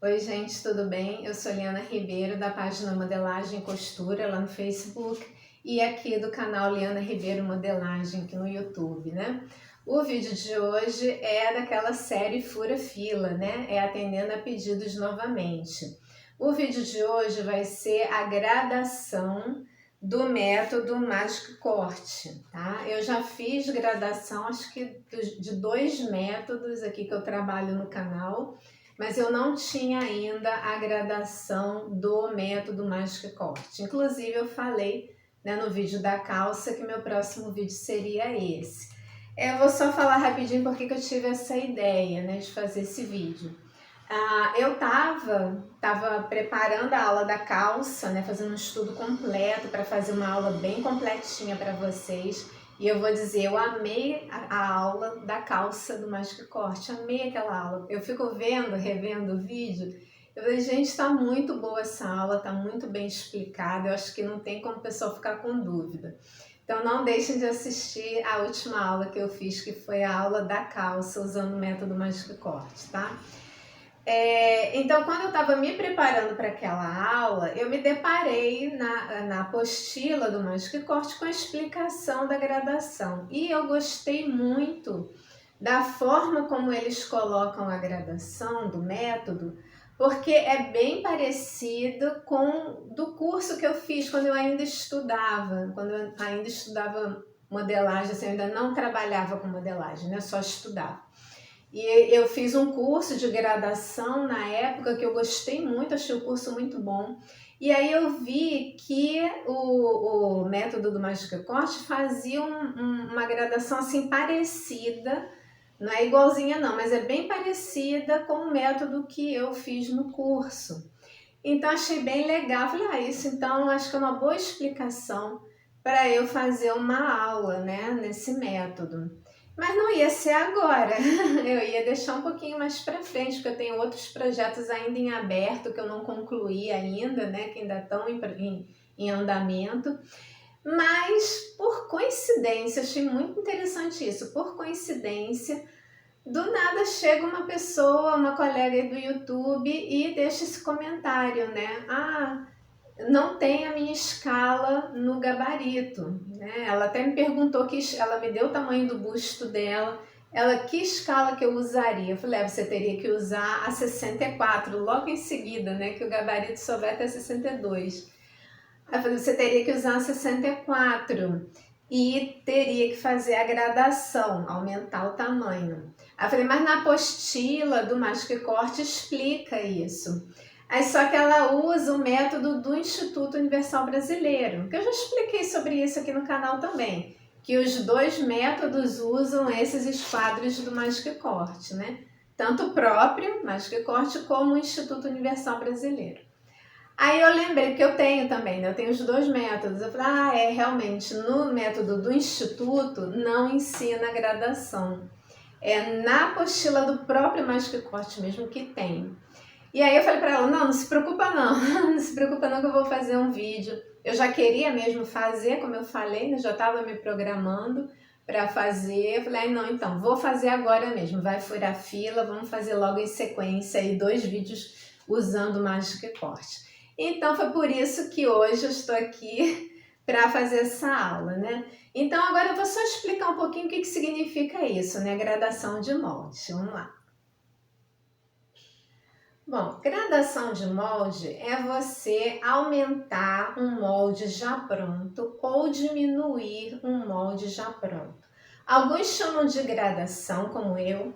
Oi gente, tudo bem? Eu sou Liana Ribeiro da página Modelagem e Costura lá no Facebook e aqui do canal Liana Ribeiro Modelagem aqui no YouTube, né? O vídeo de hoje é daquela série Fura Fila, né? É atendendo a pedidos novamente. O vídeo de hoje vai ser a gradação do método Magic Corte, tá? Eu já fiz gradação, acho que de 2 métodos aqui que eu trabalho no canal, mas eu não tinha ainda a gradação do método Magic Corte. Inclusive eu falei, né, no vídeo da calça que meu próximo vídeo seria esse. Eu vou só falar rapidinho porque que eu tive essa ideia, né, de fazer esse vídeo. Eu tava preparando a aula da calça, né, fazendo um estudo completo para fazer uma aula bem completinha para vocês. E eu vou dizer, eu amei a aula da calça do Magic Corte, amei aquela aula. Eu fico revendo o vídeo, eu falei, gente, tá muito boa essa aula, tá muito bem explicada, eu acho que não tem como o pessoal ficar com dúvida. Então não deixem de assistir a última aula que eu fiz, que foi a aula da calça, usando o método Magic Corte, tá? Então, quando eu estava me preparando para aquela aula, eu me deparei na apostila do Magic Corte com a explicação da gradação. E eu gostei muito da forma como eles colocam a gradação do método, porque é bem parecido com do curso que eu fiz quando eu ainda estudava, modelagem, assim, eu ainda não trabalhava com modelagem, né? Só estudava. E eu fiz um curso de gradação na época que eu gostei muito, achei o curso muito bom. E aí eu vi que o método do Magic Corte fazia uma gradação assim parecida, não é igualzinha não, mas é bem parecida com o método que eu fiz no curso. Então achei bem legal, falei, isso então acho que é uma boa explicação para eu fazer uma aula, né, nesse método. Mas não ia ser agora, eu ia deixar um pouquinho mais para frente, porque eu tenho outros projetos ainda em aberto que eu não concluí ainda, né, que ainda estão em andamento. Mas, por coincidência, achei muito interessante isso, por coincidência, do nada chega uma pessoa, uma colega do YouTube e deixa esse comentário, né? Não tem a minha escala no gabarito, né? Ela até me perguntou, ela me deu o tamanho do busto dela, que escala que eu usaria? Eu falei, você teria que usar a 64, logo em seguida, né? Que o gabarito só vai até 62. Aí eu falei, você teria que usar a 64 e teria que fazer a gradação, aumentar o tamanho. Aí eu falei, mas na apostila do Magic Corte explica isso. Aí só que ela usa o método do Instituto Universal Brasileiro, que eu já expliquei sobre isso aqui no canal também, que os 2 métodos usam esses esquadros do Magic Corte, né? Tanto o próprio Magic Corte como o Instituto Universal Brasileiro. Aí eu lembrei que eu tenho também, né? Eu tenho os 2 métodos. Eu falei, realmente, no método do Instituto não ensina a gradação. É na apostila do próprio Magic Corte mesmo que tem. E aí eu falei para ela, não se preocupa não, não se preocupa não que eu vou fazer um vídeo. Eu já queria mesmo fazer, como eu falei, né? Já estava me programando para fazer. Eu falei, não, então, vou fazer agora mesmo, vai furar fila, vamos fazer logo em sequência aí 2 vídeos usando o Magic Corte. Então foi por isso que hoje eu estou aqui para fazer essa aula, né? Então agora eu vou só explicar um pouquinho o que significa isso, né? Gradação de molde. Vamos lá. Bom, gradação de molde é você aumentar um molde já pronto ou diminuir um molde já pronto. Alguns chamam de gradação, como eu,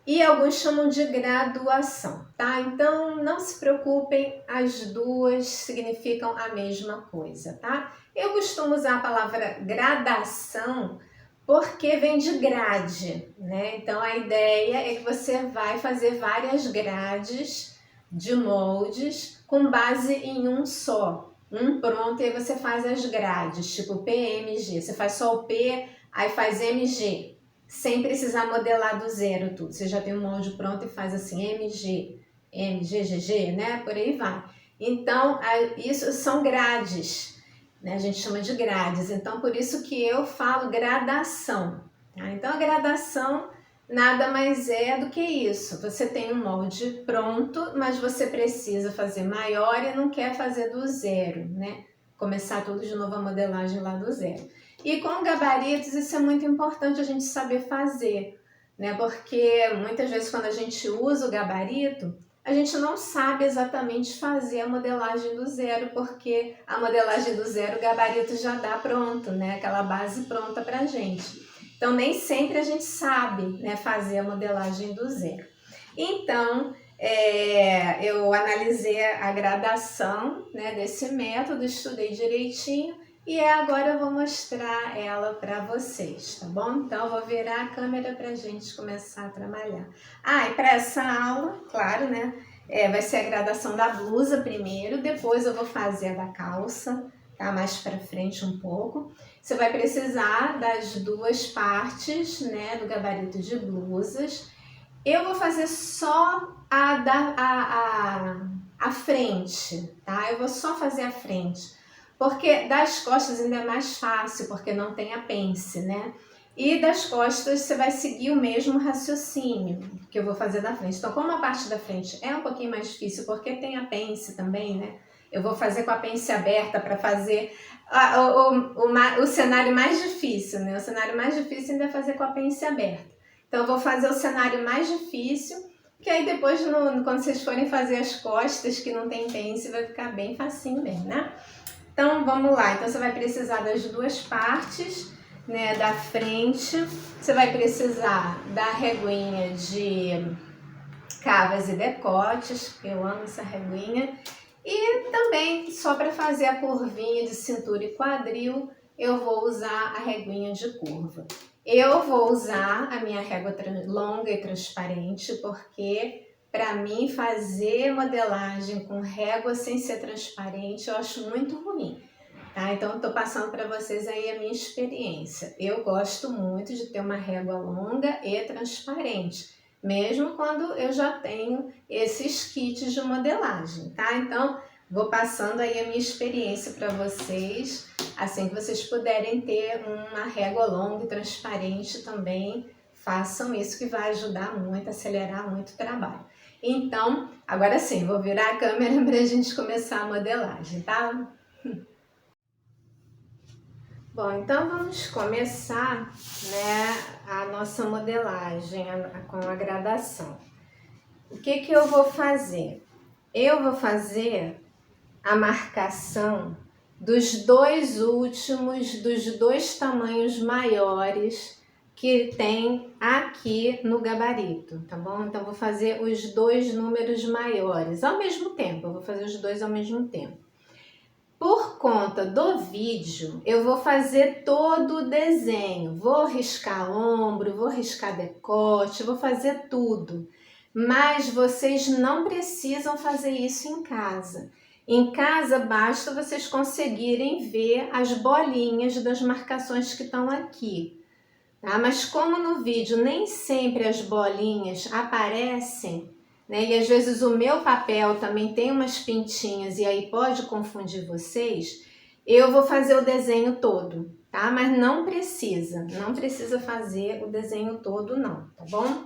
e alguns chamam de graduação, tá? Então não se preocupem, as duas significam a mesma coisa, tá? Eu costumo usar a palavra gradação porque vem de grade, né? Então a ideia é que você vai fazer várias grades de moldes com base em um só, um pronto, e aí você faz as grades, tipo PMG, você faz só o P, aí faz MG, sem precisar modelar do zero tudo, você já tem um molde pronto e faz assim MG, GG, né? Por aí vai. Então, isso são grades, né? A gente chama de grades, então por isso que eu falo gradação, tá? Então a gradação nada mais é do que isso. Você tem um molde pronto, mas você precisa fazer maior e não quer fazer do zero, né? Começar tudo de novo a modelagem lá do zero. E com gabaritos isso é muito importante a gente saber fazer, né? Porque muitas vezes quando a gente usa o gabarito, a gente não sabe exatamente fazer a modelagem do zero, porque a modelagem do zero o gabarito já dá pronto, né? Aquela base pronta pra gente. Então, nem sempre a gente sabe, né, fazer a modelagem do zero. Então, eu analisei a gradação, né, desse método, estudei direitinho e agora eu vou mostrar ela para vocês, tá bom? Então, eu vou virar a câmera para a gente começar a trabalhar. E para essa aula, claro, né, vai ser a gradação da blusa primeiro, depois eu vou fazer a da calça, tá? Mais para frente um pouco. Você vai precisar das duas partes, né, do gabarito de blusas. Eu vou fazer só a frente, tá? Eu vou só fazer a frente, porque das costas ainda é mais fácil, porque não tem a pence, né? E das costas você vai seguir o mesmo raciocínio que eu vou fazer da frente. Então, como a parte da frente é um pouquinho mais difícil, porque tem a pence também, né? Eu vou fazer com a pence aberta para fazer o cenário mais difícil, né? O cenário mais difícil ainda é fazer com a pence aberta. Então, eu vou fazer o cenário mais difícil, que aí depois, quando vocês forem fazer as costas, que não tem pence, vai ficar bem facinho mesmo, né? Então, vamos lá. Então, você vai precisar das duas partes, né, da frente. Você vai precisar da reguinha de cavas e decotes, eu amo essa reguinha. E também, só para fazer a curvinha de cintura e quadril, eu vou usar a reguinha de curva. Eu vou usar a minha régua longa e transparente, porque para mim fazer modelagem com régua sem ser transparente eu acho muito ruim. Tá? Então, eu estou passando para vocês aí a minha experiência. Eu gosto muito de ter uma régua longa e transparente, mesmo quando eu já tenho esses kits de modelagem, tá? Então, vou passando aí a minha experiência para vocês, assim que vocês puderem ter uma régua longa e transparente também, façam isso que vai ajudar muito, acelerar muito o trabalho. Então, agora sim, vou virar a câmera para a gente começar a modelagem, tá? Bom, então vamos começar, né, a nossa modelagem com a gradação. O que eu vou fazer? Eu vou fazer a marcação dos dois últimos, dos dois tamanhos maiores que tem aqui no gabarito, tá bom? Então, vou fazer os dois números maiores ao mesmo tempo, eu vou fazer os dois ao mesmo tempo. Por conta do vídeo, eu vou fazer todo o desenho, vou riscar ombro, vou riscar decote, vou fazer tudo. Mas vocês não precisam fazer isso em casa. Em casa, basta vocês conseguirem ver as bolinhas das marcações que estão aqui. Tá? Mas como no vídeo nem sempre as bolinhas aparecem, né? E às vezes o meu papel também tem umas pintinhas e aí pode confundir vocês, eu vou fazer o desenho todo, tá? Mas não precisa fazer o desenho todo não, tá bom?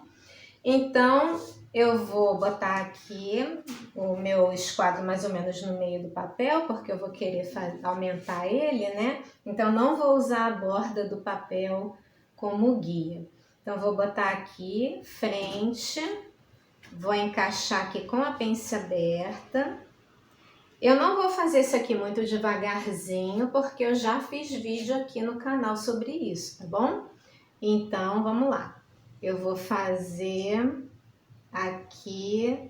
Então, eu vou botar aqui o meu esquadro mais ou menos no meio do papel, porque eu vou querer aumentar ele, né? Então, não vou usar a borda do papel como guia. Então, vou botar aqui, frente, vou encaixar aqui com a pence aberta. Eu não vou fazer isso aqui muito devagarzinho, porque eu já fiz vídeo aqui no canal sobre isso, tá bom? Então, vamos lá. Eu vou fazer aqui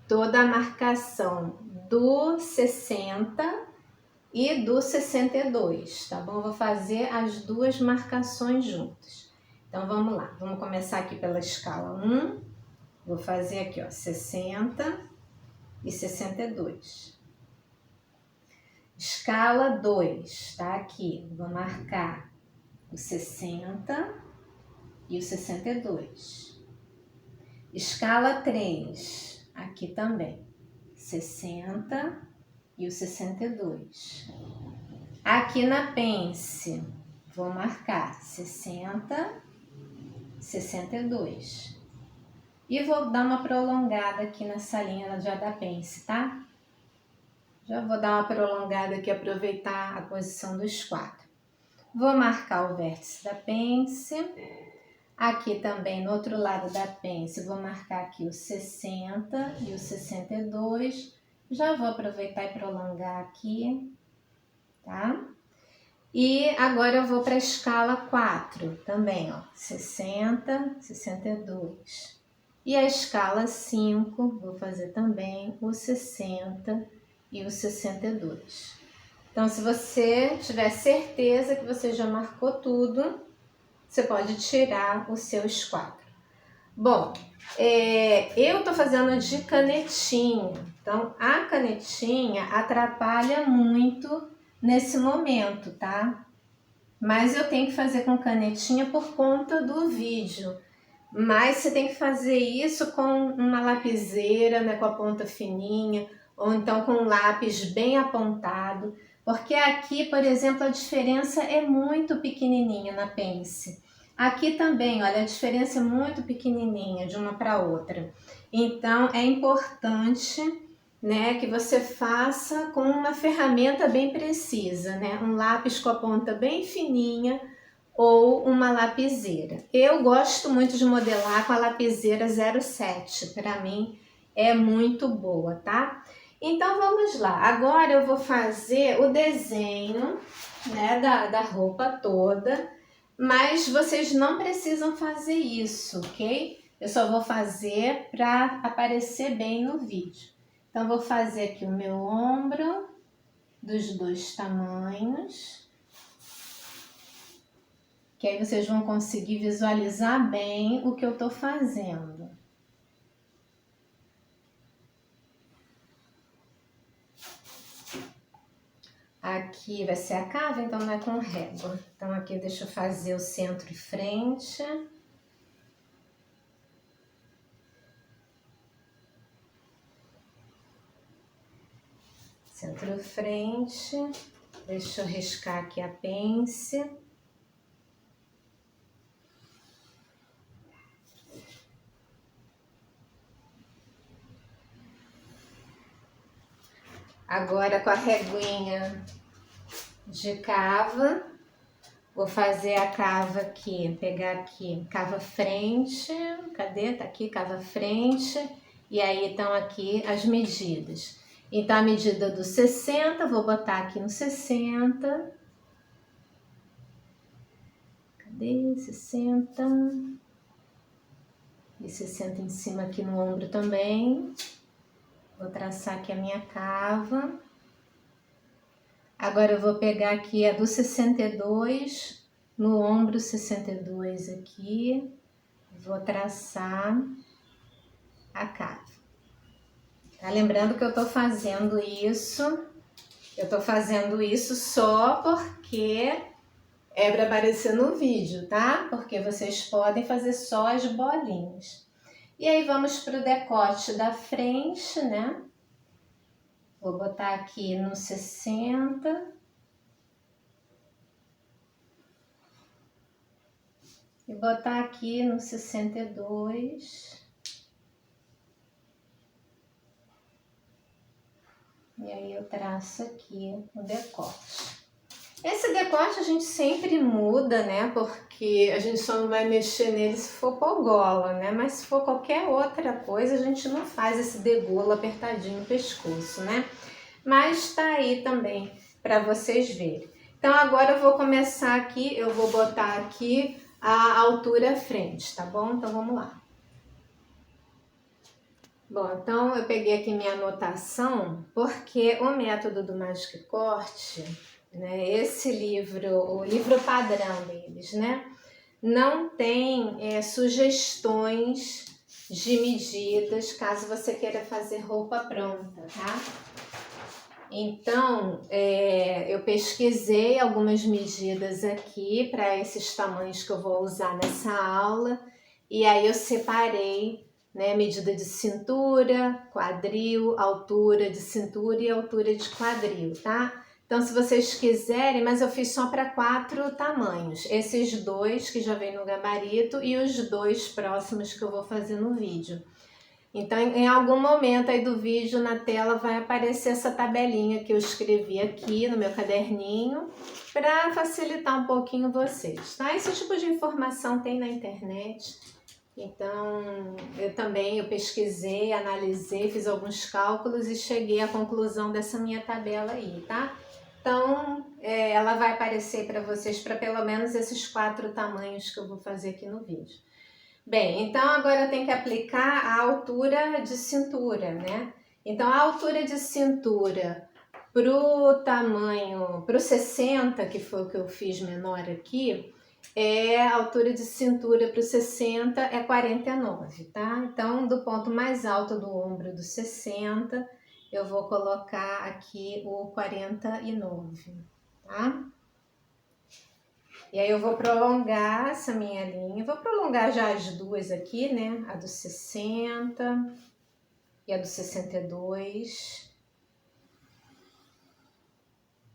toda a marcação do 60 e do 62, tá bom? Eu vou fazer as duas marcações juntas. Então, vamos lá. Vamos começar aqui pela escala 1. Vou fazer aqui, ó, 60 e 62. Escala 2, tá? Aqui, vou marcar o 60 e o 62. Escala 3, aqui também, 60 e o 62. Aqui na pence, vou marcar 60 62. E vou dar uma prolongada aqui nessa linha já da pence, tá? Já vou dar uma prolongada aqui, aproveitar a posição dos quadros. Vou marcar o vértice da pence. Aqui também, no outro lado da pence, vou marcar aqui o 60 e o 62. Já vou aproveitar e prolongar aqui, tá? E agora eu vou para a escala 4 também, ó, 60, 62. E a escala 5, vou fazer também o 60 e o 62. Então, se você tiver certeza que você já marcou tudo, você pode tirar os seus quadros. Bom, eu tô fazendo de canetinha, então a canetinha atrapalha muito nesse momento, tá? Mas eu tenho que fazer com canetinha por conta do vídeo. Mas você tem que fazer isso com uma lapiseira, né, com a ponta fininha, ou então com um lápis bem apontado, porque aqui, por exemplo, a diferença é muito pequenininha na pence. Aqui também, olha, a diferença é muito pequenininha de uma para outra. Então, é importante, né, que você faça com uma ferramenta bem precisa, né, um lápis com a ponta bem fininha, ou uma lapiseira. Eu gosto muito de modelar com a lapiseira 07, para mim é muito boa, tá? Então vamos lá, agora eu vou fazer o desenho, né, da roupa toda, mas vocês não precisam fazer isso, ok? Eu só vou fazer para aparecer bem no vídeo. Então vou fazer aqui o meu ombro dos dois tamanhos, que aí vocês vão conseguir visualizar bem o que eu tô fazendo. Aqui vai ser a cava, então não é com régua. Então aqui deixa eu fazer o centro e frente. Centro e frente. Deixa eu riscar aqui a pence. Agora com a reguinha de cava, vou fazer a cava aqui, pegar aqui, cava frente, cadê? Tá aqui, cava frente, e aí estão aqui as medidas. Então a medida do 60, vou botar aqui no 60. Cadê? 60. E 60 em cima aqui no ombro também. Vou traçar aqui a minha cava. Agora eu vou pegar aqui a do 62, no ombro 62 aqui. Vou traçar a cava. Tá lembrando que eu tô fazendo isso, só porque é para aparecer no vídeo, tá? Porque vocês podem fazer só as bolinhas. E aí vamos pro decote da frente, né? Vou botar aqui no 60. E botar aqui no 62. E aí eu traço aqui o decote. Esse decote a gente sempre muda, né? Porque a gente só não vai mexer nele se for por gola, né? Mas se for qualquer outra coisa, a gente não faz esse degolo apertadinho no pescoço, né? Mas tá aí também para vocês verem. Então agora eu vou começar aqui, eu vou botar aqui a altura frente, tá bom? Então vamos lá. Bom, então eu peguei aqui minha anotação, porque o método do Magic Corte, né, esse livro, o livro padrão deles, né, não tem sugestões de medidas caso você queira fazer roupa pronta, tá? Então, eu pesquisei algumas medidas aqui para esses tamanhos que eu vou usar nessa aula, e aí eu separei, né, medida de cintura, quadril, altura de cintura e altura de quadril, tá? Então, se vocês quiserem, mas eu fiz só para 4 tamanhos. Esses 2 que já vem no gabarito e os 2 próximos que eu vou fazer no vídeo. Então, em algum momento aí do vídeo na tela vai aparecer essa tabelinha que eu escrevi aqui no meu caderninho para facilitar um pouquinho vocês, tá? Esse tipo de informação tem na internet. Então, eu pesquisei, analisei, fiz alguns cálculos e cheguei à conclusão dessa minha tabela aí, tá? Então, ela vai aparecer para vocês para pelo menos esses 4 tamanhos que eu vou fazer aqui no vídeo. Bem, então agora eu tenho que aplicar a altura de cintura, né? Então, a altura de cintura pro tamanho, pro 60, que foi o que eu fiz menor aqui, a altura de cintura para o 60 é 49, tá? Então, do ponto mais alto do ombro do 60, eu vou colocar aqui o 49, tá? E aí eu vou prolongar essa minha linha, vou prolongar já as duas aqui, né? A do 60 e a do 62.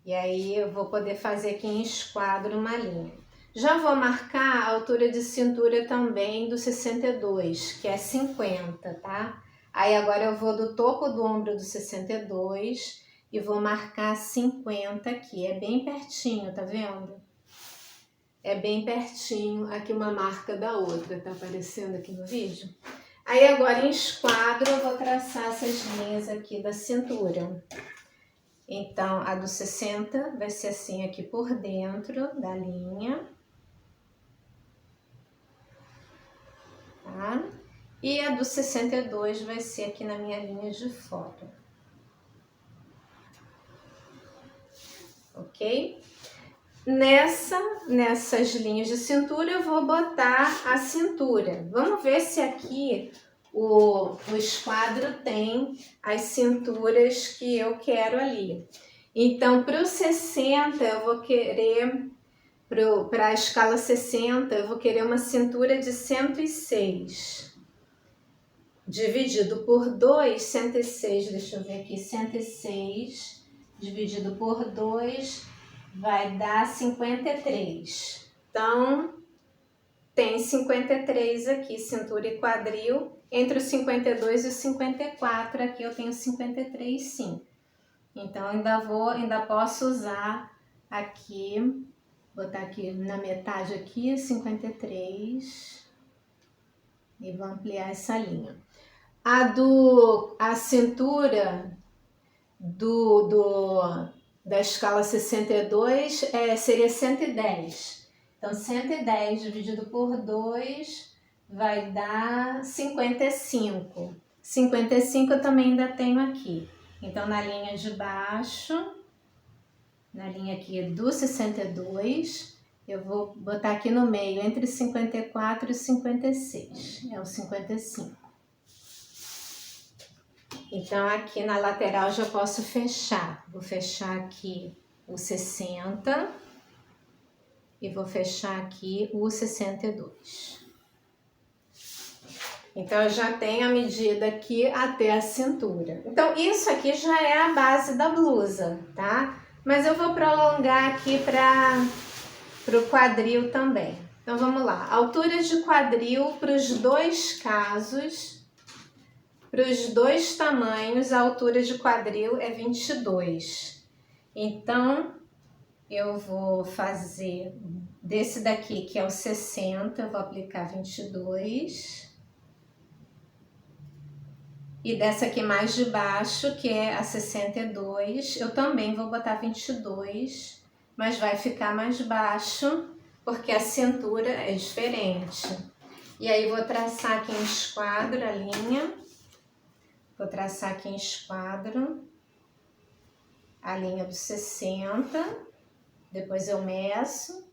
E aí eu vou poder fazer aqui em esquadro uma linha. Já vou marcar a altura de cintura também do 62, que é 50, tá? Aí agora eu vou do topo do ombro do 62 e vou marcar 50 aqui, é bem pertinho, tá vendo? É bem pertinho aqui uma marca da outra, tá aparecendo aqui no vídeo? Aí agora em esquadro eu vou traçar essas linhas aqui da cintura. Então a do 60 vai ser assim aqui por dentro da linha. Tá? E a do 62 vai ser aqui na minha linha de fora. Ok? Nessas linhas de cintura eu vou botar a cintura. Vamos ver se aqui o esquadro tem as cinturas que eu quero ali. Então, para o 60 eu vou querer, para a escala 60, eu vou querer uma cintura de 106. Dividido por 2, 106, deixa eu ver aqui, 106 dividido por 2 vai dar 53. Então, tem 53 aqui, cintura e quadril. Entre os 52 e os 54, aqui eu tenho 53 sim. Então, ainda posso usar aqui, botar aqui na metade aqui, 53. E vou ampliar essa linha. A cintura da escala 62 seria 110. Então, 110 dividido por 2 vai dar 55. 55 eu também ainda tenho aqui. Então, na linha de baixo, na linha aqui do 62, eu vou botar aqui no meio, entre 54 e 56. É o 55. Então, aqui na lateral já posso fechar. Vou fechar aqui o 60 e vou fechar aqui o 62. Então, eu já tenho a medida aqui até a cintura. Então, isso aqui já é a base da blusa, tá? Mas eu vou prolongar aqui para o quadril também. Então, vamos lá. Altura de quadril para os dois casos. Para os dois tamanhos, a altura de quadril é 22. Então, eu vou fazer desse daqui, que é o 60, eu vou aplicar 22. E dessa aqui mais de baixo, que é a 62, eu também vou botar 22, mas vai ficar mais baixo, porque a cintura é diferente. E aí, vou traçar aqui em esquadro a linha. Vou traçar aqui em esquadro a linha do 60, depois eu meço,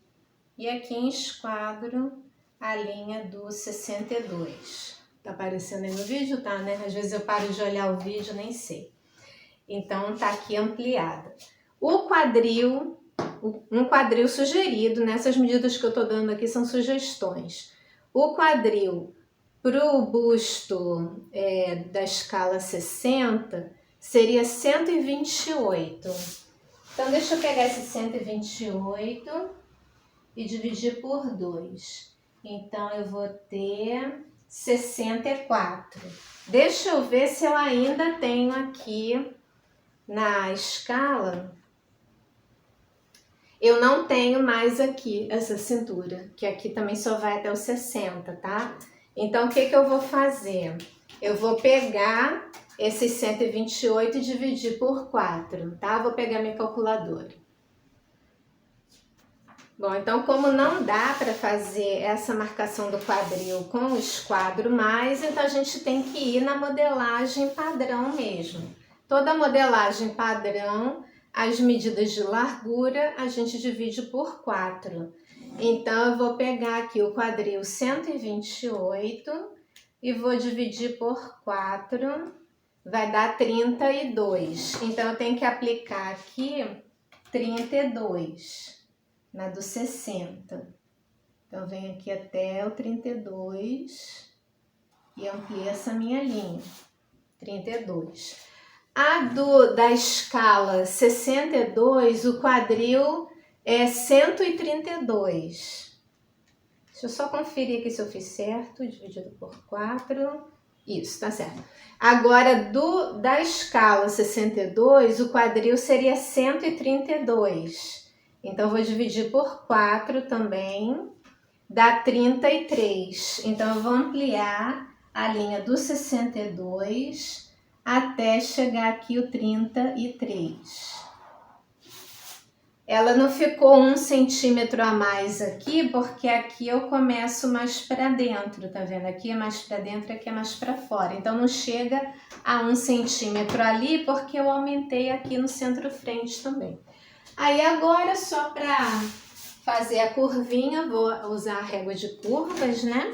e aqui em esquadro a linha do 62. Tá aparecendo aí no vídeo, tá, né? Às vezes eu paro de olhar o vídeo, nem sei. Então, tá aqui ampliada. O quadril, um quadril sugerido, nessas medidas que eu tô dando aqui são sugestões. O quadril para o busto da escala 60 seria 128. Então, deixa eu pegar esse 128 e dividir por 2. Então, eu vou ter 64. Deixa eu ver se eu ainda tenho aqui na escala. Eu não tenho mais aqui essa cintura, que aqui também só vai até os 60, tá? Então, o que eu vou fazer? Eu vou pegar esses 128 e dividir por 4, tá? Vou pegar minha calculadora. Bom, então como não dá para fazer essa marcação do quadril com o esquadro mais, então a gente tem que ir na modelagem padrão mesmo. Toda modelagem padrão, as medidas de largura a gente divide por 4. Então eu vou pegar aqui o quadril 128 e vou dividir por 4, vai dar 32. Então eu tenho que aplicar aqui 32. Na do 60. Então, venho aqui até o 32 e amplio essa minha linha. 32. Da escala 62, o quadril é 132. Deixa eu só conferir aqui se eu fiz certo. Dividido por 4. Isso, tá certo. Agora, da escala 62, o quadril seria 132. Então, vou dividir por 4 também, dá 33. Então, eu vou ampliar a linha do 62 até chegar aqui o 33. Ela não ficou 1 centímetro a mais aqui, porque aqui eu começo mais para dentro, tá vendo? Aqui é mais para dentro, aqui é mais para fora. Então, não chega a 1 centímetro ali, porque eu aumentei aqui no centro-frente também. Aí agora, só para fazer a curvinha, vou usar a régua de curvas, né?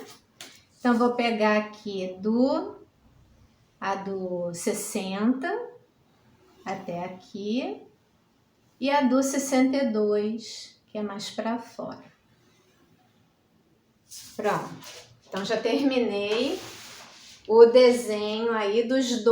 Então, vou pegar aqui a do 60 até aqui e a do 62, que é mais para fora. Pronto. Então, já terminei o desenho aí das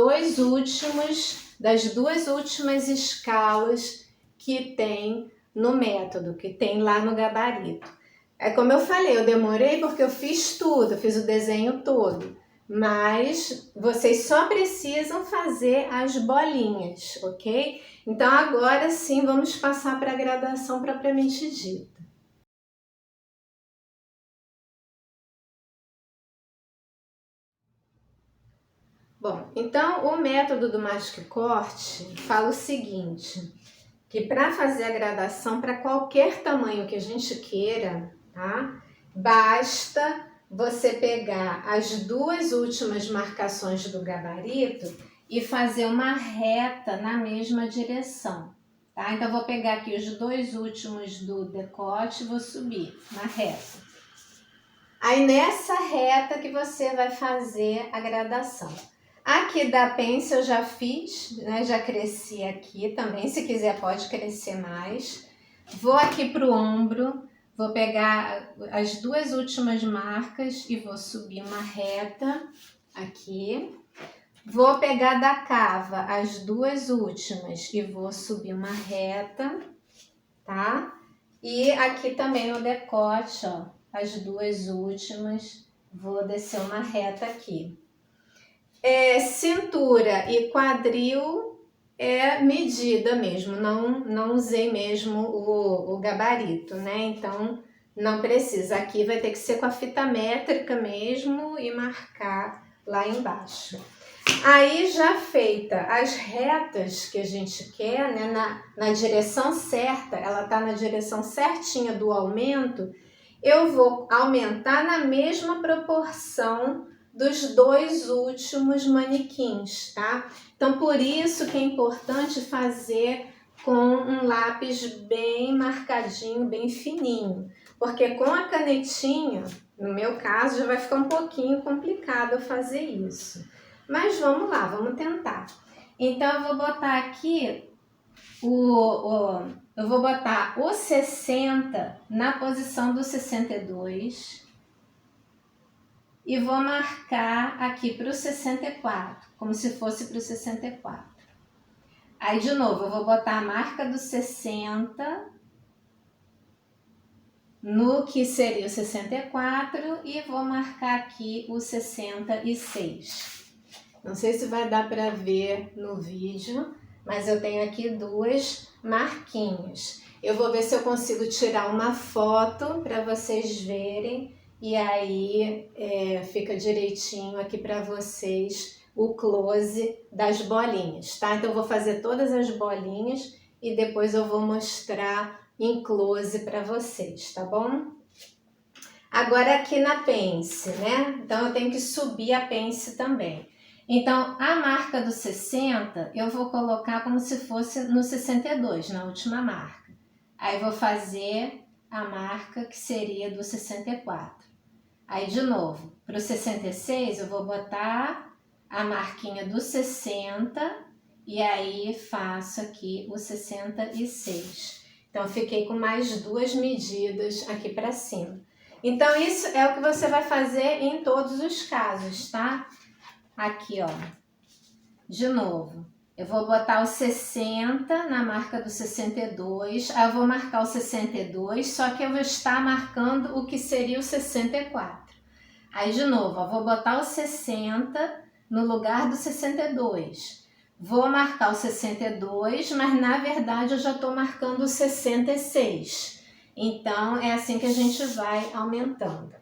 duas últimas escalas que tem no método, que tem lá no gabarito. É como eu falei, eu demorei porque eu fiz tudo, eu fiz o desenho todo, mas vocês só precisam fazer as bolinhas, ok? Então agora sim vamos passar para a graduação propriamente dita. Bom, então o método do Magic Corte fala o seguinte, que para fazer a gradação para qualquer tamanho que a gente queira, tá? Basta você pegar as duas últimas marcações do gabarito e fazer uma reta na mesma direção, tá? Então, vou pegar aqui os dois últimos do decote e vou subir uma reta. Aí, nessa reta que você vai fazer a gradação. Aqui da pence eu já fiz, né? Já cresci aqui também, se quiser pode crescer mais. Vou aqui para o ombro, vou pegar as duas últimas marcas e vou subir uma reta aqui. Vou pegar da cava as duas últimas e vou subir uma reta, tá? E aqui também no decote, ó, as duas últimas, vou descer uma reta aqui. Cintura e quadril é medida mesmo, não usei mesmo o gabarito, né? Então, não precisa. Aqui vai ter que ser com a fita métrica mesmo e marcar lá embaixo. Aí, já feita as retas que a gente quer, né? Na direção certa, ela tá na direção certinha do aumento, eu vou aumentar na mesma proporção dos dois últimos manequins, tá? Então, por isso que é importante fazer com um lápis bem marcadinho, bem fininho. Porque com a canetinha, no meu caso, já vai ficar um pouquinho complicado fazer isso. Mas vamos lá, vamos tentar. Então, eu vou botar aqui eu vou botar o 60 na posição do 62 e vou marcar aqui para o 64, como se fosse para o 64. Aí, de novo, eu vou botar a marca do 60 no que seria o 64 e vou marcar aqui o 66. Não sei se vai dar para ver no vídeo, mas eu tenho aqui duas marquinhas. Eu vou ver se eu consigo tirar uma foto para vocês verem e aí fica direitinho aqui para vocês o close das bolinhas, tá? Então eu vou fazer todas as bolinhas e depois eu vou mostrar em close para vocês, tá bom? Agora aqui na pence, né? Então eu tenho que subir a pence também. Então a marca do 60 eu vou colocar como se fosse no 62, na última marca. Aí vou fazer a marca que seria do 64. Aí de novo, para o 66 eu vou botar a marquinha do 60 e aí faço aqui o 66. Então fiquei com mais duas medidas aqui para cima. Então isso é o que você vai fazer em todos os casos, tá? Aqui, ó. De novo, eu vou botar o 60 na marca do 62, aí eu vou marcar o 62, só que eu vou estar marcando o que seria o 64. Aí de novo, eu vou botar o 60 no lugar do 62. Vou marcar o 62, mas na verdade eu já estou marcando o 66. Então é assim que a gente vai aumentando.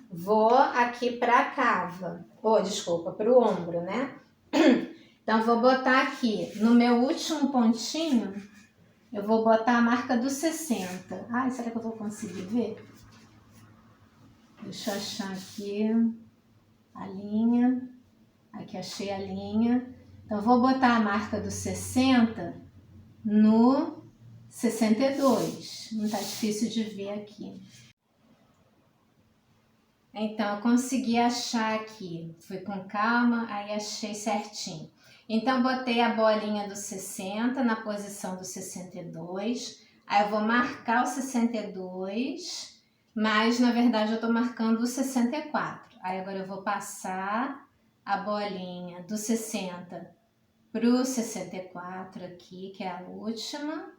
Vou aqui para a cava, desculpa, para o ombro, né? Então vou botar aqui no meu último pontinho, eu vou botar a marca do 60. Ai, será que eu vou conseguir ver? Deixa eu achar aqui a linha. Aqui achei a linha. Então, vou botar a marca do 60 no 62. Não tá difícil de ver aqui. Então, eu consegui achar aqui. Fui com calma, aí achei certinho. Então, botei a bolinha do 60 na posição do 62. Aí, eu vou marcar o 62, mas, na verdade, eu tô marcando o 64. Aí, agora eu vou passar a bolinha do 60 para o 64 aqui, que é a última,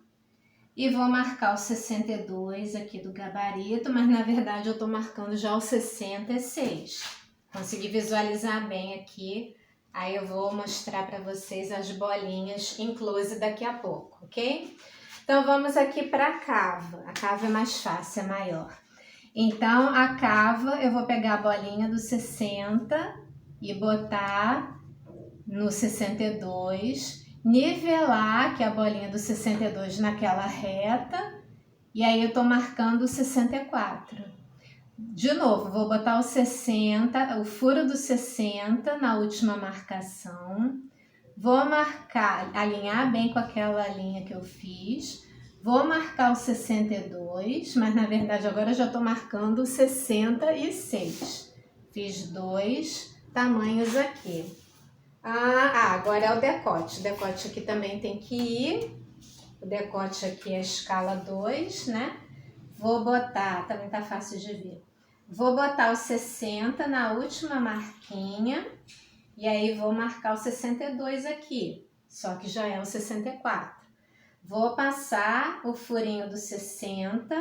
e vou marcar o 62 aqui do gabarito, mas na verdade eu tô marcando já o 66. Consegui visualizar bem aqui, aí eu vou mostrar para vocês as bolinhas em close daqui a pouco, ok? Então vamos aqui para a cava é mais fácil, é maior. Então a cava eu vou pegar a bolinha do 60 e botar no 62, nivelar que é a bolinha do 62 naquela reta, e aí eu tô marcando o 64. De novo, vou botar o 60, o furo do 60 na última marcação, vou marcar, alinhar bem com aquela linha que eu fiz, vou marcar o 62, mas na verdade agora eu já tô marcando o 66. Fiz dois tamanhos aqui. Agora é o decote. O decote aqui também tem que ir. O decote aqui é a escala 2, né? Vou botar, também tá fácil de ver. Vou botar o 60 na última marquinha. E aí vou marcar o 62 aqui. Só que já é o 64. Vou passar o furinho do 60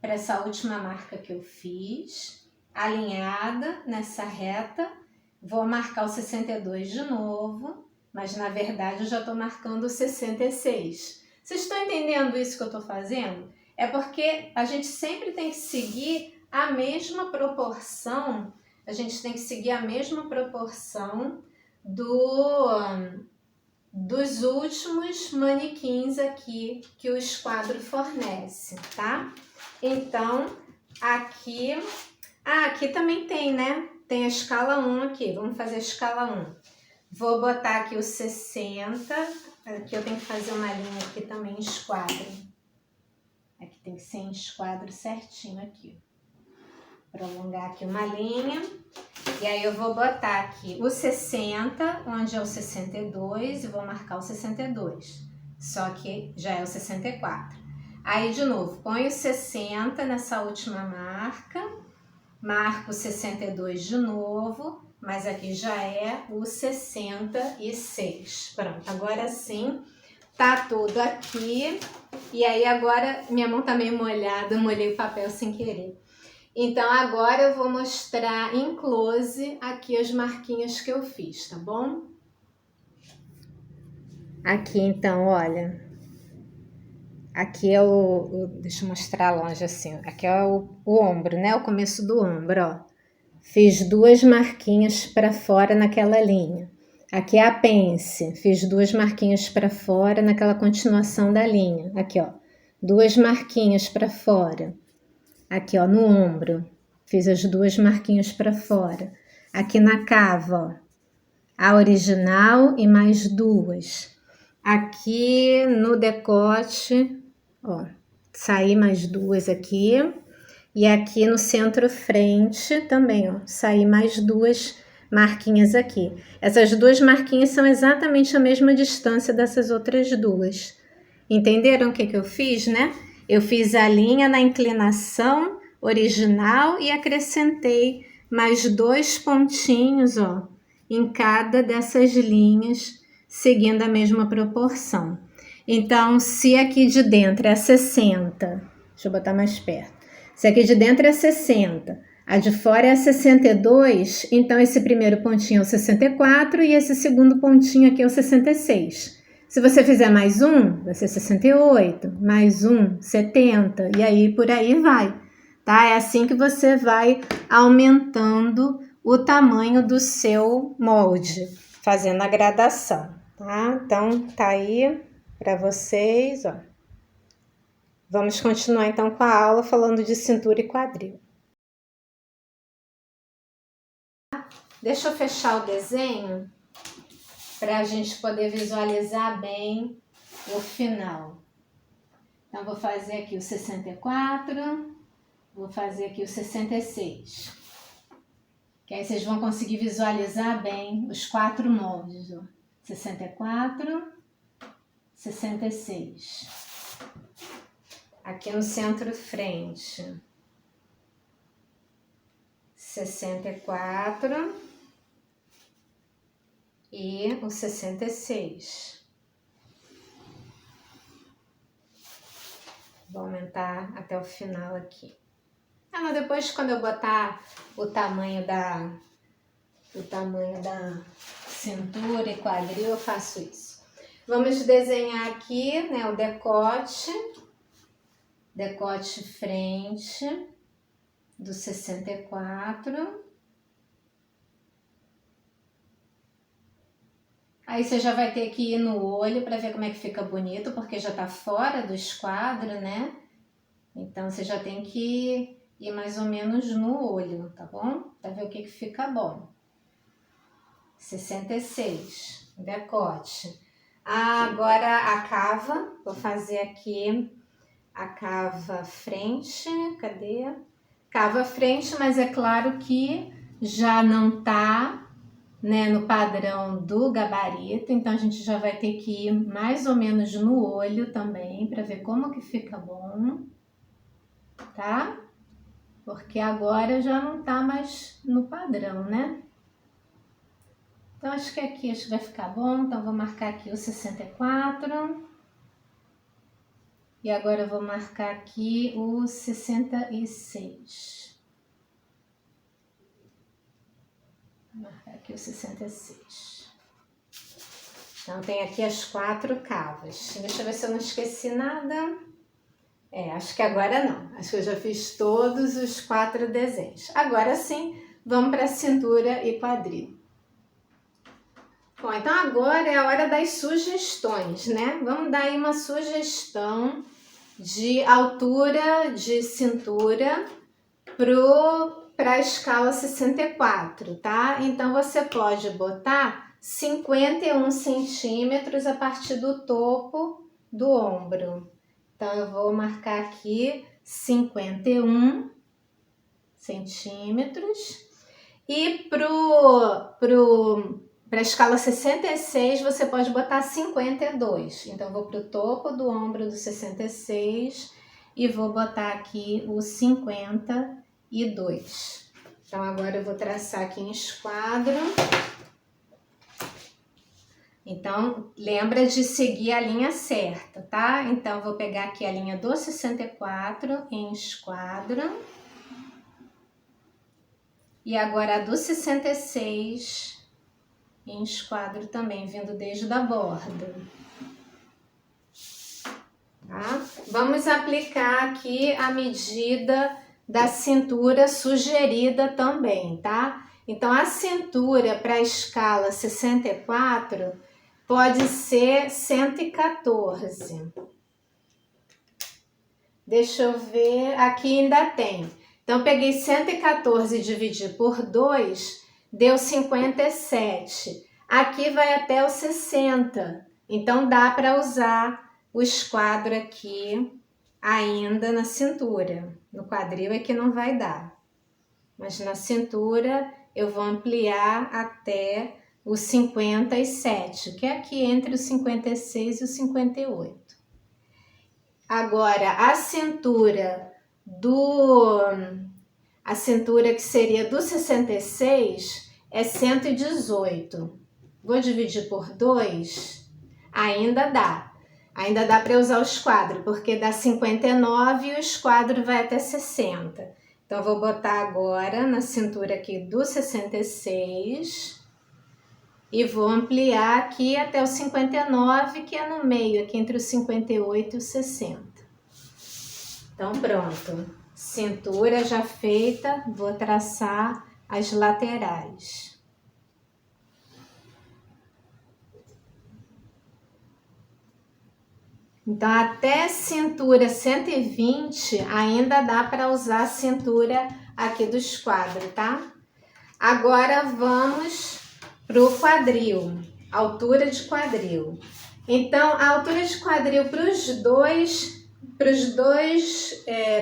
para essa última marca que eu fiz. Alinhada nessa reta. Vou marcar o 62 de novo, mas na verdade eu já estou marcando o 66. Vocês estão entendendo isso que eu estou fazendo? É porque a gente sempre tem que seguir a mesma proporção, dos últimos manequins aqui que o esquadro fornece, tá? Então, aqui também tem, né? Tem a escala 1 aqui, vamos fazer a escala 1. Vou botar aqui o 60, aqui eu tenho que fazer uma linha aqui também em esquadro. Aqui tem que ser em esquadro certinho aqui. Prolongar aqui uma linha. E aí eu vou botar aqui o 60, onde é o 62, e vou marcar o 62. Só que já é o 64. Aí de novo, põe o 60 nessa última marca. Marco o 62 de novo, mas aqui já é o 66. Pronto, agora sim tá tudo aqui. E aí agora, minha mão tá meio molhada, molhei o papel sem querer. Então agora eu vou mostrar em close aqui as marquinhas que eu fiz, tá bom? Aqui então, olha. Aqui é deixa eu mostrar longe assim. Aqui é o ombro, né? O começo do ombro, ó. Fiz 2 marquinhas para fora naquela linha. Aqui é a pence, fiz 2 marquinhas para fora naquela continuação da linha. Aqui, ó, 2 marquinhas para fora. Aqui, ó, no ombro, fiz as 2 marquinhas para fora. Aqui na cava, ó, a original e mais 2. Aqui no decote, ó, saí mais 2 aqui. E aqui no centro-frente também, ó, saí mais 2 marquinhas aqui. Essas 2 marquinhas são exatamente a mesma distância dessas outras 2. Entenderam o que eu fiz, né? Eu fiz a linha na inclinação original e acrescentei mais 2 pontinhos, ó, em cada dessas linhas, seguindo a mesma proporção. Então, se aqui de dentro é 60, deixa eu botar mais perto. Se aqui de dentro é 60, a de fora é 62, então esse primeiro pontinho é o 64 e esse segundo pontinho aqui é o 66. Se você fizer mais um, vai ser 68, mais um, 70, e aí por aí vai, tá? É assim que você vai aumentando o tamanho do seu molde, fazendo a gradação, tá? Então, tá aí para vocês, ó. Vamos continuar então com a aula falando de cintura e quadril. Deixa eu fechar o desenho para a gente poder visualizar bem o final. Então, vou fazer aqui o 64, vou fazer aqui o 66. Que aí vocês vão conseguir visualizar bem os 4 moldes, ó. 64, 66. Aqui no centro-frente, 64 e o 66. Vou aumentar até o final aqui. Mas depois, quando eu botar o tamanho da cintura e quadril, eu faço isso. Vamos desenhar aqui, né, o decote frente do 64. Aí você já vai ter que ir no olho para ver como é que fica bonito, porque já tá fora do esquadro, né? Então você já tem que ir mais ou menos no olho, tá bom? Para ver o que fica bom. 66, decote. Agora a cava, vou fazer aqui a cava frente, cadê? Cava frente, mas é claro que já não tá, né, no padrão do gabarito, então a gente já vai ter que ir mais ou menos no olho também, para ver como que fica bom, tá? Porque agora já não tá mais no padrão, né? Então acho que aqui vai ficar bom, então vou marcar aqui o 64. E agora eu vou marcar aqui o 66. Vou marcar aqui o 66. Então, tem aqui as 4 cavas. Deixa eu ver se eu não esqueci nada. Acho que agora não. Acho que eu já fiz todos os 4 desenhos. Agora sim, vamos para a cintura e quadril. Bom, então agora é a hora das sugestões, né? Vamos dar aí uma sugestão de altura de cintura para a escala 64, tá? Então, você pode botar 51 centímetros a partir do topo do ombro. Então, eu vou marcar aqui 51 centímetros. E para a escala 66, você pode botar 52. Então, eu vou para o topo do ombro do 66 e vou botar aqui o 52. Então, agora eu vou traçar aqui em esquadro. Então, lembra de seguir a linha certa, tá? Então, vou pegar aqui a linha do 64 em esquadro. E agora a do 66 em esquadro também, vindo desde a borda. Tá? Vamos aplicar aqui a medida da cintura sugerida também, tá? Então, a cintura para a escala 64 pode ser 114. Deixa eu ver, aqui ainda tem. Então, peguei 114 e dividi por 2, deu 57. Aqui vai até o 60. Então, dá para usar o esquadro aqui ainda na cintura. No quadril é que não vai dar. Mas na cintura eu vou ampliar até o 57, que é aqui entre o 56 e o 58. Agora, a cintura que seria do 66 é 118. Vou dividir por 2, ainda dá. Ainda dá para usar o esquadro, porque dá 59 e o esquadro vai até 60. Então, vou botar agora na cintura aqui do 66 e vou ampliar aqui até o 59, que é no meio, aqui entre o 58 e o 60. Então, pronto. Cintura já feita, vou traçar as laterais. Então, até cintura 120 ainda dá para usar a cintura aqui do esquadro, tá? Agora vamos para o quadril, altura de quadril. Então, a altura de quadril para os dois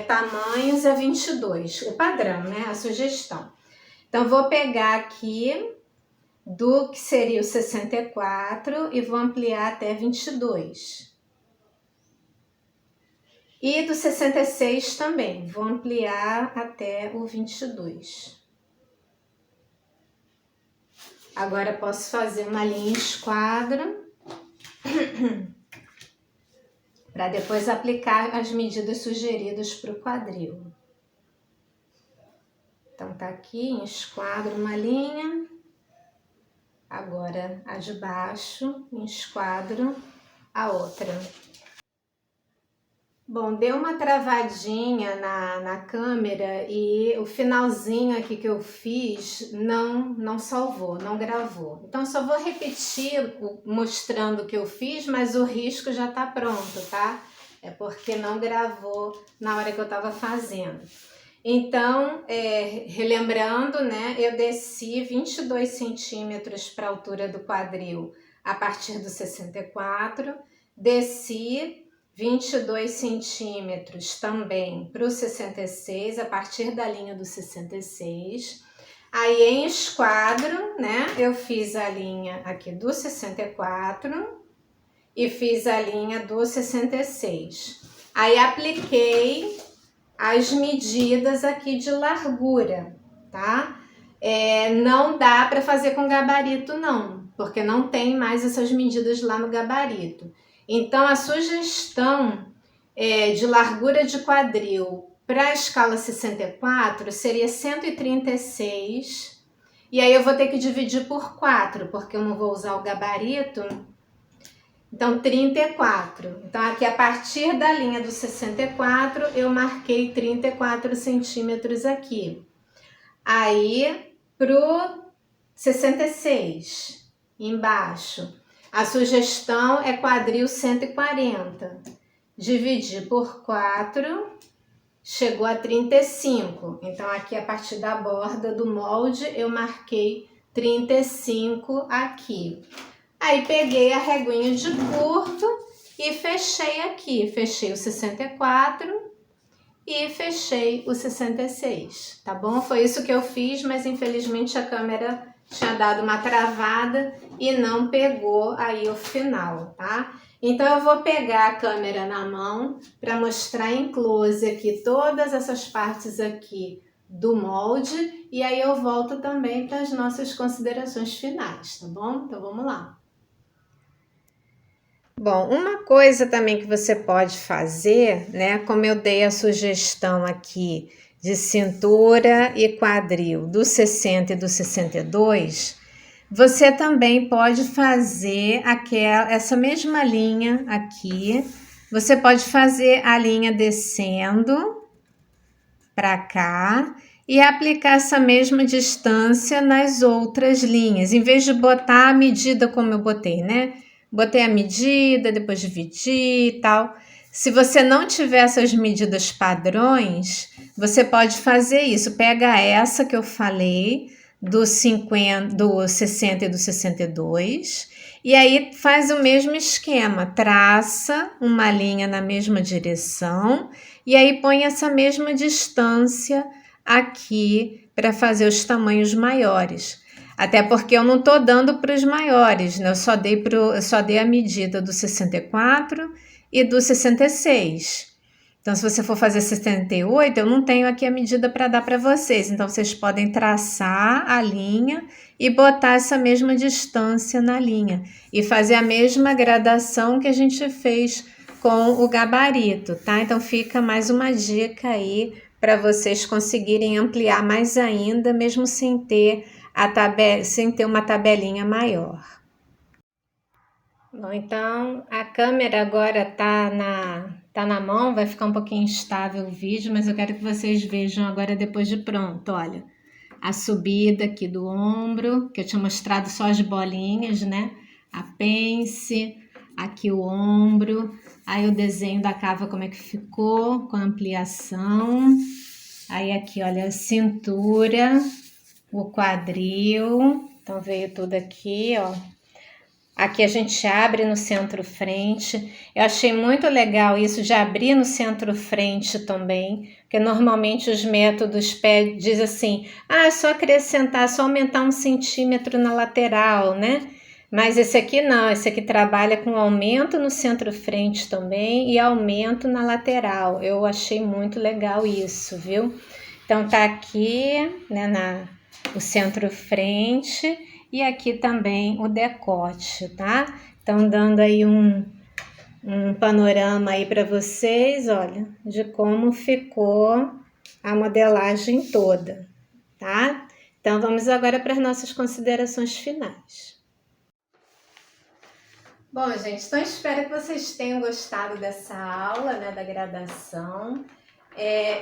tamanhos é 22, o padrão, né? A sugestão. Então, vou pegar aqui do que seria o 64 e vou ampliar até 22. E do 66 também, vou ampliar até o 22. Agora posso fazer uma linha em esquadro para depois aplicar as medidas sugeridas para o quadril. Então tá aqui em esquadro uma linha. Agora a de baixo, em esquadro a outra. Bom, deu uma travadinha na câmera e o finalzinho aqui que eu fiz não salvou, não gravou. Então, só vou repetir mostrando o que eu fiz, mas o risco já tá pronto, tá? É porque não gravou na hora que eu tava fazendo. Então, relembrando, né, eu desci 22 centímetros para a altura do quadril a partir do 64, desci 22 centímetros também para o 66, a partir da linha do 66. Aí em esquadro, né, eu fiz a linha aqui do 64 e fiz a linha do 66. Aí apliquei as medidas aqui de largura, tá? Não dá para fazer com gabarito não, porque não tem mais essas medidas lá no gabarito. Então, a sugestão de largura de quadril para a escala 64 seria 136. E aí eu vou ter que dividir por 4, porque eu não vou usar o gabarito. Então, 34. Então, aqui a partir da linha do 64, eu marquei 34 centímetros aqui. Aí, pro 66, embaixo. A sugestão é quadril 140. Dividir por 4, chegou a 35. Então, aqui a partir da borda do molde, eu marquei 35 aqui. Aí, peguei a reguinha de curto e fechei aqui. Fechei o 64 e fechei o 66, tá bom? Foi isso que eu fiz, mas infelizmente a câmera tinha dado uma travada e não pegou aí o final, tá? Então eu vou pegar a câmera na mão para mostrar em close aqui todas essas partes aqui do molde e aí eu volto também para as nossas considerações finais, tá bom? Então vamos lá. Bom, uma coisa também que você pode fazer, né? Como eu dei a sugestão aqui de cintura e quadril do 60 e do 62, você também pode fazer essa mesma linha aqui. Você pode fazer a linha descendo para cá e aplicar essa mesma distância nas outras linhas, em vez de botar a medida como eu botei, né? Botei a medida, depois dividi e tal. Se você não tiver essas medidas padrões, você pode fazer isso. Pega essa que eu falei, do 50, do 60 e do 62, e aí faz o mesmo esquema, traça uma linha na mesma direção, e aí põe essa mesma distância aqui para fazer os tamanhos maiores. Até porque eu não estou dando para os maiores, né? Eu só dei a medida do 64 e do 66. Então, se você for fazer 68, eu não tenho aqui a medida para dar para vocês. Então, vocês podem traçar a linha e botar essa mesma distância na linha. E fazer a mesma gradação que a gente fez com o gabarito, tá? Então, fica mais uma dica aí para vocês conseguirem ampliar mais ainda, mesmo sem ter uma tabelinha maior. Bom, então a câmera agora tá na mão, vai ficar um pouquinho instável o vídeo, mas eu quero que vocês vejam agora depois de pronto, olha. A subida aqui do ombro, que eu tinha mostrado só as bolinhas, né? A pence, aqui o ombro, aí o desenho da cava como é que ficou, com a ampliação. Aí aqui, olha, a cintura, o quadril, então veio tudo aqui, ó. Aqui a gente abre no centro-frente. Eu achei muito legal isso de abrir no centro-frente também, porque normalmente os métodos dizem assim, é só acrescentar, só aumentar 1 centímetro na lateral, né? Mas esse aqui não, esse aqui trabalha com aumento no centro-frente também e aumento na lateral. Eu achei muito legal isso, viu? Então tá aqui, né, o centro-frente e aqui também o decote, tá? Então dando aí um panorama aí para vocês, olha, de como ficou a modelagem toda, tá? Então vamos agora para as nossas considerações finais. Bom, gente, então espero que vocês tenham gostado dessa aula, né, da gradação.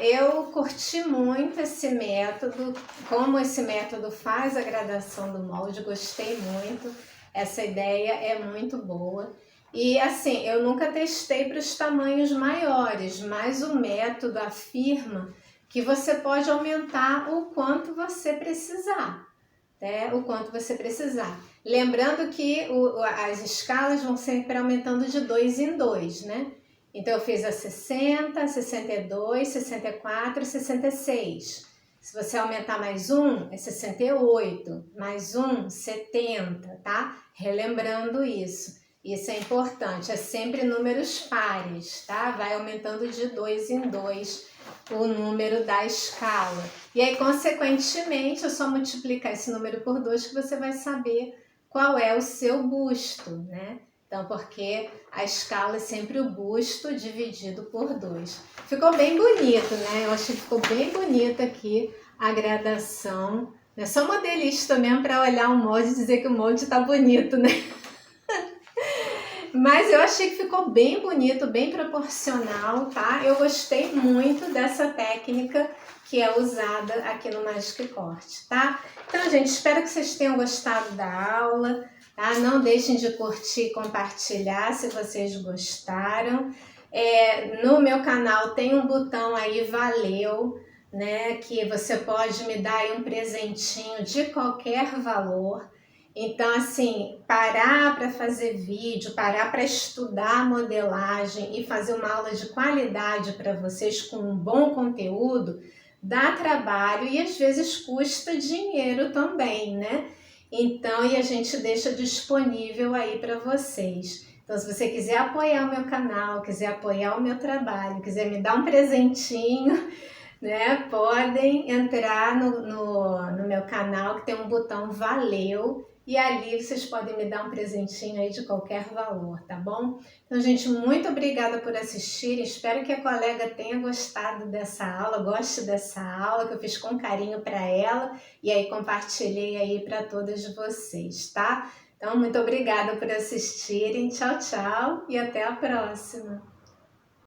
Eu curti muito esse método, como esse método faz a gradação do molde, gostei muito, essa ideia é muito boa. E assim, eu nunca testei para os tamanhos maiores, mas o método afirma que você pode aumentar o quanto você precisar, né? O quanto você precisar. Lembrando que as escalas vão sempre aumentando de 2 em 2, né? Então, eu fiz a 60, 62, 64 e 66. Se você aumentar mais um, é 68. Mais um, 70, tá? Relembrando isso. Isso é importante. É sempre números pares, tá? Vai aumentando de 2 em 2 o número da escala. E aí, consequentemente, é só multiplicar esse número por 2 que você vai saber qual é o seu busto, né? Então, porque a escala é sempre o busto dividido por 2. Ficou bem bonito, né? Eu achei que ficou bem bonita aqui a gradação. É só modelista mesmo para olhar o molde e dizer que o molde tá bonito, né? Mas eu achei que ficou bem bonito, bem proporcional, tá? Eu gostei muito dessa técnica que é usada aqui no Magic Corte, tá? Então, gente, espero que vocês tenham gostado da aula, tá? Não deixem de curtir e compartilhar se vocês gostaram. No meu canal tem um botão aí, valeu, né? Que você pode me dar aí um presentinho de qualquer valor. Então, assim, parar para fazer vídeo, parar para estudar modelagem e fazer uma aula de qualidade para vocês com um bom conteúdo, dá trabalho e às vezes custa dinheiro também, né? Então, e a gente deixa disponível aí para vocês. Então, se você quiser apoiar o meu canal, quiser apoiar o meu trabalho, quiser me dar um presentinho, né? Podem entrar no meu canal que tem um botão valeu e ali vocês podem me dar um presentinho aí de qualquer valor, tá bom? Então, gente, muito obrigada por assistirem. Espero que a colega tenha gostado dessa aula, goste dessa aula que eu fiz com carinho para ela e aí compartilhei aí para todas vocês, tá? Então, muito obrigada por assistirem. Tchau, tchau e até a próxima.